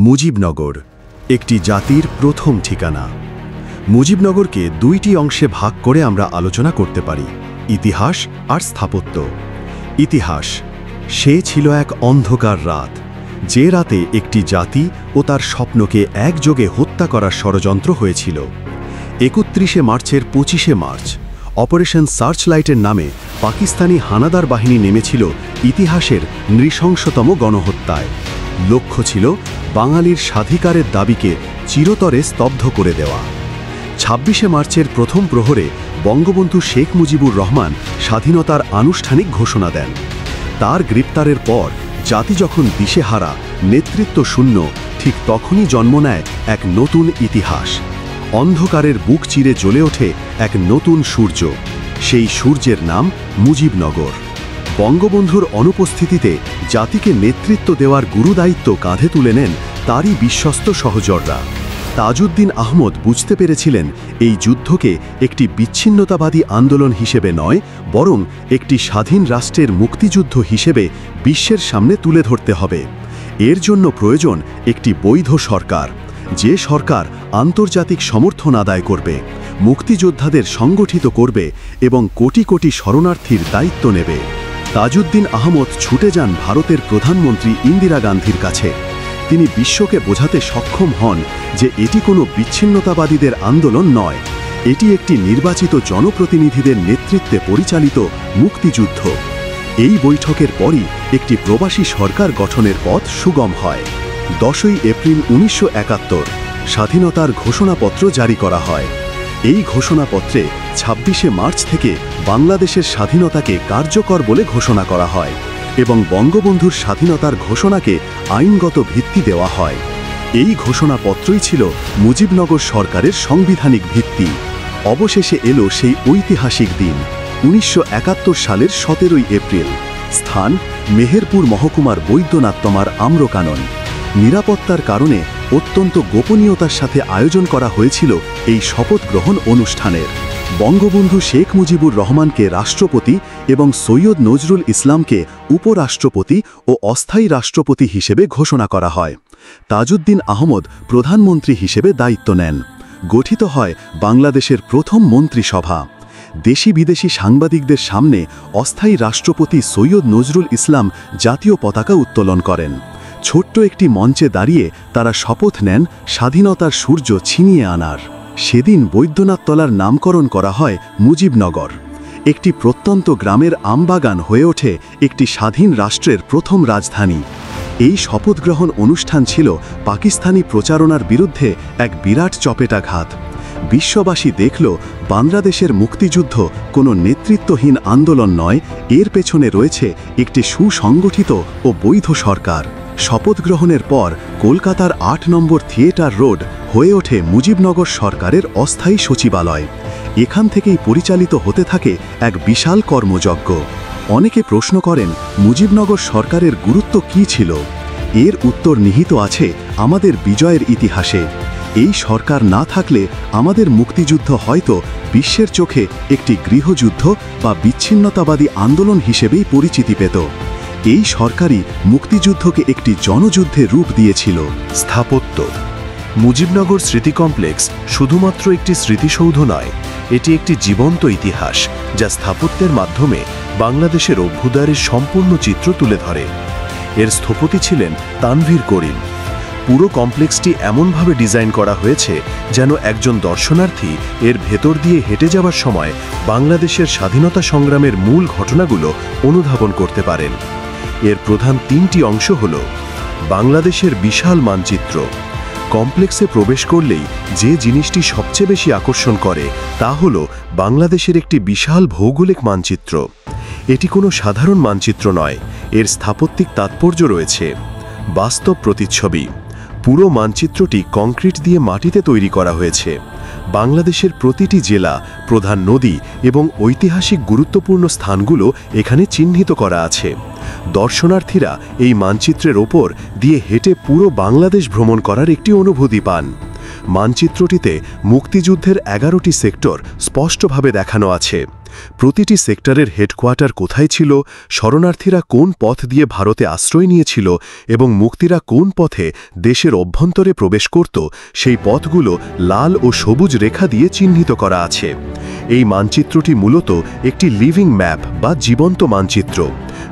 মুজিবনগর একটি জাতির প্রথম ঠিকানা। মুজিবনগরকে দুইটি অংশে ভাগ করে আমরা আলোচনা করতে পারি, ইতিহাস আর স্থাপত্য। ইতিহাস, সে ছিল এক অন্ধকার রাত, যে রাতে একটি জাতি ও তার স্বপ্নকে একযোগে হত্যা করার ষড়যন্ত্র হয়েছিল। ৩১ মার্চের ২৫ মার্চ অপারেশন সার্চলাইটের নামে পাকিস্তানি হানাদার বাহিনী নেমেছিল ইতিহাসের নৃশংসতম গণহত্যায়। লক্ষ্য ছিল বাঙালির স্বাধিকারের দাবিকে চিরতরে স্তব্ধ করে দেওয়া। ২৬ মার্চের প্রথম প্রহরে বঙ্গবন্ধু শেখ মুজিবুর রহমান স্বাধীনতার আনুষ্ঠানিক ঘোষণা দেন। তার গ্রেপ্তারের পর জাতি যখন দিশেহারা, নেতৃত্ব শূন্য, ঠিক তখনই জন্ম নেয় এক নতুন ইতিহাস। অন্ধকারের বুক চিরে জ্বলে ওঠে এক নতুন সূর্য। সেই সূর্যের নাম মুজিবনগর। বঙ্গবন্ধুর অনুপস্থিতিতে জাতিকে নেতৃত্ব দেওয়ার গুরুদায়িত্ব কাঁধে তুলে নেন তারই বিশ্বস্ত সহচররা। তাজউদ্দিন আহমদ বুঝতে পেরেছিলেন এই যুদ্ধকে একটি বিচ্ছিন্নতাবাদী আন্দোলন হিসেবে নয়, বরং একটি স্বাধীন রাষ্ট্রের মুক্তিযুদ্ধ হিসেবে বিশ্বের সামনে তুলে ধরতে হবে। এর জন্য প্রয়োজন একটি বৈধ সরকার, যে সরকার আন্তর্জাতিক সমর্থন আদায় করবে, মুক্তিযোদ্ধাদের সংগঠিত করবে এবং কোটি কোটি শরণার্থীর দায়িত্ব নেবে। তাজউদ্দিন আহমদ ছুটে যান ভারতের প্রধানমন্ত্রী ইন্দিরা গান্ধীর কাছে। তিনি বিশ্বকে বোঝাতে সক্ষম হন যে এটি কোনো বিচ্ছিন্নতাবাদীদের আন্দোলন নয়, এটি একটি নির্বাচিত জনপ্রতিনিধিদের নেতৃত্বে পরিচালিত মুক্তিযুদ্ধ। এই বৈঠকের পরই একটি প্রবাসী সরকার গঠনের পথ সুগম হয়। 10 এপ্রিল 1971 স্বাধীনতার ঘোষণাপত্র জারি করা হয়। এই ঘোষণাপত্রে ২৬ মার্চ থেকে বাংলাদেশের স্বাধীনতাকে কার্যকর বলে ঘোষণা করা হয় এবং বঙ্গবন্ধুর স্বাধীনতার ঘোষণাকে আইনগত ভিত্তি দেওয়া হয়। এই ঘোষণাপত্রই ছিল মুজিবনগর সরকারের সাংবিধানিক ভিত্তি। অবশেষে এলো সেই ঐতিহাসিক দিন, 1971 সালের 17 এপ্রিল। স্থান মেহেরপুর মহকুমার বৈদ্যনাথতমার আম্রকানন। নিরাপত্তার কারণে অত্যন্ত গোপনীয়তার সাথে আয়োজন করা হয়েছিল এই শপথ গ্রহণ অনুষ্ঠানের। বঙ্গবন্ধু শেখ মুজিবুর রহমানকে রাষ্ট্রপতি এবং সৈয়দ নজরুল ইসলামকে উপরাষ্ট্রপতি ও অস্থায়ী রাষ্ট্রপতি হিসেবে ঘোষণা করা হয়। তাজউদ্দিন আহমদ প্রধানমন্ত্রী হিসেবে দায়িত্ব নেন। গঠিত হয় বাংলাদেশের প্রথম মন্ত্রিসভা। দেশি বিদেশি সাংবাদিকদের সামনে অস্থায়ী রাষ্ট্রপতি সৈয়দ নজরুল ইসলাম জাতীয় পতাকা উত্তোলন করেন। ছোট্ট একটি মঞ্চে দাঁড়িয়ে তারা শপথ নেন স্বাধীনতার সূর্য ছিনিয়ে আনার। সেদিন বৈদ্যনাথতলার নামকরণ করা হয় মুজিবনগর। একটি প্রত্যন্ত গ্রামের আমবাগান হয়ে ওঠে একটি স্বাধীন রাষ্ট্রের প্রথম রাজধানী। এই শপথগ্রহণ অনুষ্ঠান ছিল পাকিস্তানি প্রচারণার বিরুদ্ধে এক বিরাট চপেটাঘাত। বিশ্ববাসী দেখল বাংলাদেশের মুক্তিযুদ্ধ কোনো নেতৃত্বহীন আন্দোলন নয়, এর পেছনে রয়েছে একটি সুসংগঠিত ও বৈধ সরকার। শপথ গ্রহণের পর কলকাতার ৮ নম্বর থিয়েটার রোড হয়ে ওঠে মুজিবনগর সরকারের অস্থায়ী সচিবালয়। এখান থেকেই পরিচালিত হতে থাকে এক বিশাল কর্মযজ্ঞ। অনেকে প্রশ্ন করেন, মুজিবনগর সরকারের গুরুত্ব কী ছিল? এর উত্তর নিহিত আছে আমাদের বিজয়ের ইতিহাসে। এই সরকার না থাকলে আমাদের মুক্তিযুদ্ধ হয়তো বিশ্বের চোখে একটি গৃহযুদ্ধ বা বিচ্ছিন্নতাবাদী আন্দোলন হিসেবেই পরিচিতি পেত। এই সরকারই মুক্তিযুদ্ধকে একটি জনযুদ্ধে রূপ দিয়েছিল। স্থাপত্য। মুজিবনগর স্মৃতি কমপ্লেক্স শুধুমাত্র একটি স্মৃতিসৌধ নয়, এটি একটি জীবন্ত ইতিহাস যা স্থাপত্যের মাধ্যমে বাংলাদেশের অভ্যুদয়ের সম্পূর্ণ চিত্র তুলে ধরে। এর স্থপতি ছিলেন তানভীর করিম। পুরো কমপ্লেক্সটি এমনভাবে ডিজাইন করা হয়েছে যেন একজন দর্শনার্থী এর ভেতর দিয়ে হেঁটে যাওয়ার সময় বাংলাদেশের স্বাধীনতা সংগ্রামের মূল ঘটনাগুলো অনুধাবন করতে পারেন। এর প্রধান 3টি অংশ হল বাংলাদেশের বিশাল মানচিত্র। কমপ্লেক্সে প্রবেশ করলেই যে জিনিসটি সবচেয়ে বেশি আকর্ষণ করে তা হল বাংলাদেশের একটি বিশাল ভৌগোলিক মানচিত্র। এটি কোনো সাধারণ মানচিত্র নয়, এর স্থাপত্যিক তাৎপর্য রয়েছে। বাস্তব প্রতিচ্ছবি। পুরো মানচিত্রটি কংক্রিট দিয়ে মাটিতে তৈরি করা হয়েছে। বাংলাদেশের প্রতিটি জেলা, প্রধান নদী এবং ঐতিহাসিক গুরুত্বপূর্ণ স্থানগুলো এখানে চিহ্নিত করা আছে। দর্শনার্থীরা এই মানচিত্রের ওপর দিয়ে হেঁটে পুরো বাংলাদেশ ভ্রমণ করার একটি অনুভূতি পান। মানচিত্রটিতে মুক্তিযুদ্ধের 11টি সেক্টর স্পষ্টভাবে দেখানো আছে। প্রতিটি সেক্টরের হেডকোয়ার্টার কোথায় ছিল, শরণার্থীরা কোন পথ দিয়ে ভারতে আশ্রয় নিয়েছিল এবং মুক্তিরা কোন পথে দেশের অভ্যন্তরে প্রবেশ করত, সেই পথগুলো লাল ও সবুজ রেখা দিয়ে চিহ্নিত করা আছে। এই মানচিত্রটি মূলত একটি লিভিং ম্যাপ বা জীবন্ত মানচিত্র,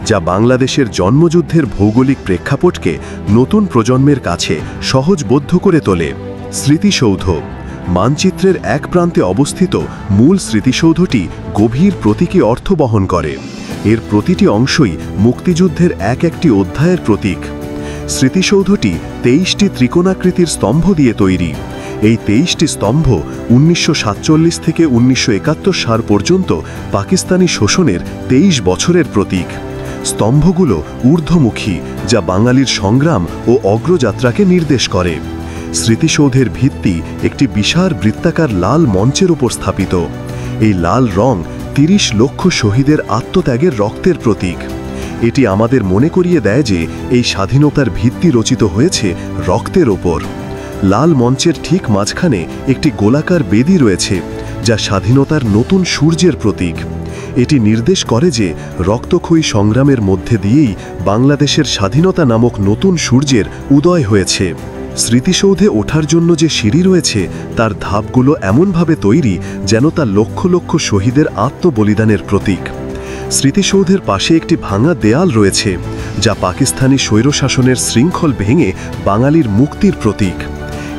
যা বাংলাদেশের জন্মযুদ্ধের ভৌগোলিক প্রেক্ষাপটকে নতুন প্রজন্মের কাছে সহজবোধ্য করে তোলে। স্মৃতিসৌধ। মানচিত্রের এক প্রান্তে অবস্থিত মূল স্মৃতিসৌধটি গভীর প্রতীকী অর্থ বহন করে। এর প্রতিটি অংশই মুক্তিযুদ্ধের একটি অধ্যায়ের প্রতীক। স্মৃতিসৌধটি 23টি ত্রিকোণাকৃতির স্তম্ভ দিয়ে তৈরি। এই 23টি স্তম্ভ 1947 থেকে 1971 সাল পর্যন্ত পাকিস্তানি শোষণের 23 বছরের প্রতীক। স্তম্ভগুলো ঊর্ধ্বমুখী, যা বাঙালির সংগ্রাম ও অগ্রযাত্রাকে নির্দেশ করে। স্মৃতিসৌধের ভিত্তি একটি বিশাল বৃত্তাকার লাল মঞ্চের উপর স্থাপিত। এই লাল রং 30 লক্ষ শহীদের আত্মত্যাগের রক্তের প্রতীক। এটি আমাদের মনে করিয়ে দেয় যে এই স্বাধীনতার ভিত্তি রচিত হয়েছে রক্তের ওপর। লাল মঞ্চের ঠিক মাঝখানে একটি গোলাকার বেদি রয়েছে, যা স্বাধীনতার নতুন সূর্যের প্রতীক। এটি নির্দেশ করে যে রক্তক্ষয়ী সংগ্রামের মধ্যে দিয়েই বাংলাদেশের স্বাধীনতা নামক নতুন সূর্যের উদয় হয়েছে। স্মৃতিসৌধে ওঠার জন্য যে সিঁড়ি রয়েছে, তার ধাপগুলো এমনভাবে তৈরি যেন তা লক্ষ লক্ষ শহীদের আত্মবলিদানের প্রতীক। স্মৃতিসৌধের পাশে একটি ভাঙা দেয়াল রয়েছে, যা পাকিস্তানি স্বৈরশাসনের শৃঙ্খল ভেঙে বাঙালির মুক্তির প্রতীক।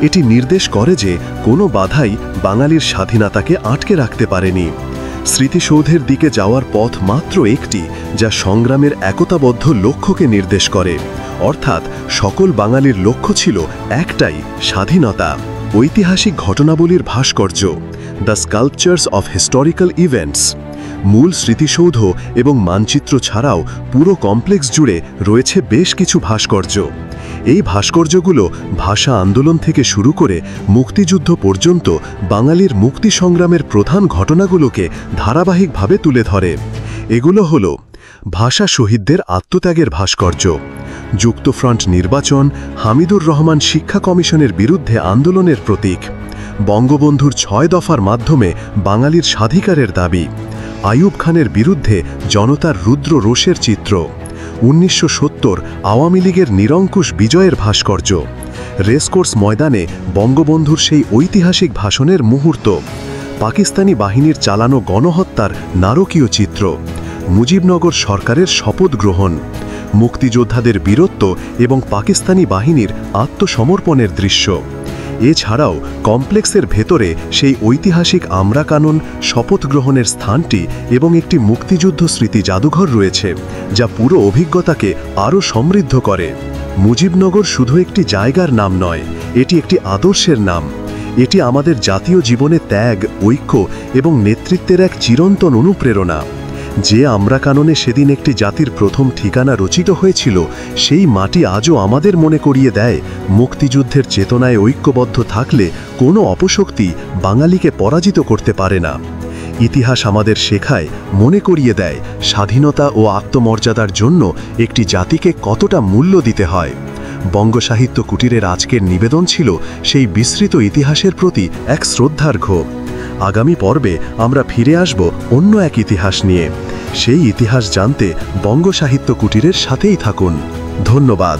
এটি নির্দেশ করে যে কোনো বাধাই বাঙালির স্বাধীনতাকে আটকে রাখতে পারেনি। স্মৃতিসৌধের দিকে যাওয়ার পথ মাত্র একটি, যা সংগ্রামের একতাবদ্ধ লক্ষ্যকে নির্দেশ করে, অর্থাৎ সকল বাঙালির লক্ষ্য ছিল একটাই, স্বাধীনতা। ঐতিহাসিক ঘটনাবলীর ভাস্কর্য, the sculptures of historical events. মূল স্মৃতিসৌধ এবং মানচিত্র ছাড়াও পুরো কমপ্লেক্স জুড়ে রয়েছে বেশ কিছু ভাস্কর্য। এই ভাস্কর্যগুলো ভাষা আন্দোলন থেকে শুরু করে মুক্তিযুদ্ধ পর্যন্ত বাঙালির মুক্তি সংগ্রামের প্রধান ঘটনাগুলোকে ধারাবাহিকভাবে তুলে ধরে। এগুলো হল ভাষা শহীদদের আত্মত্যাগের ভাস্কর্য, যুক্তফ্রন্ট নির্বাচন, হামিদুর রহমান শিক্ষা কমিশনের বিরুদ্ধে আন্দোলনের প্রতীক, বঙ্গবন্ধুর 6 দফার মাধ্যমে বাঙালির স্বাধিকারের দাবি, আইয়ুব খানের বিরুদ্ধে জনতার রুদ্র রোষের চিত্র, 1970 আওয়ামী লীগের নিরঙ্কুশ বিজয়ের ভাস্কর্য, রেসকোর্স ময়দানে বঙ্গবন্ধুর সেই ঐতিহাসিক ভাষণের মুহূর্ত, পাকিস্তানি বাহিনীর চালানো গণহত্যার নারকীয় চিত্র, মুজিবনগর সরকারের শপথ গ্রহণ, মুক্তিযোদ্ধাদের বীরত্ব এবং পাকিস্তানি বাহিনীর আত্মসমর্পণের দৃশ্য। এছাড়াও কমপ্লেক্সের ভেতরে সেই ঐতিহাসিক আমরা কানন, শপথ গ্রহণের স্থানটি এবং একটি মুক্তিযুদ্ধ স্মৃতি জাদুঘর রয়েছে, যা পুরো অভিজ্ঞতাকে আরও সমৃদ্ধ করে। মুজিবনগর শুধু একটি জায়গার নাম নয়, এটি একটি আদর্শের নাম। এটি আমাদের জাতীয় জীবনে ত্যাগ, ঐক্য এবং নেতৃত্বের এক চিরন্তন অনুপ্রেরণা। যে আমরা কাননে সেদিন একটি জাতির প্রথম ঠিকানা রচিত হয়েছিল, সেই মাটি আজও আমাদের মনে করিয়ে দেয়, মুক্তিযুদ্ধের চেতনায় ঐক্যবদ্ধ থাকলে কোনো অপশক্তি বাঙালিকে পরাজিত করতে পারে না। ইতিহাস আমাদের শেখায়, মনে করিয়ে দেয়, স্বাধীনতা ও আত্মমর্যাদার জন্য একটি জাতিকে কতটা মূল্য দিতে হয়। বঙ্গ সাহিত্য কুটিরের আজকের নিবেদন ছিল সেই বিস্তৃত ইতিহাসের প্রতি এক শ্রদ্ধার্ঘ্য। আগামী পর্বে আমরা ফিরে আসব অন্য এক ইতিহাস নিয়ে। সেই ইতিহাস জানতে বঙ্গ সাহিত্য কুটিরের সাথেই থাকুন। ধন্যবাদ।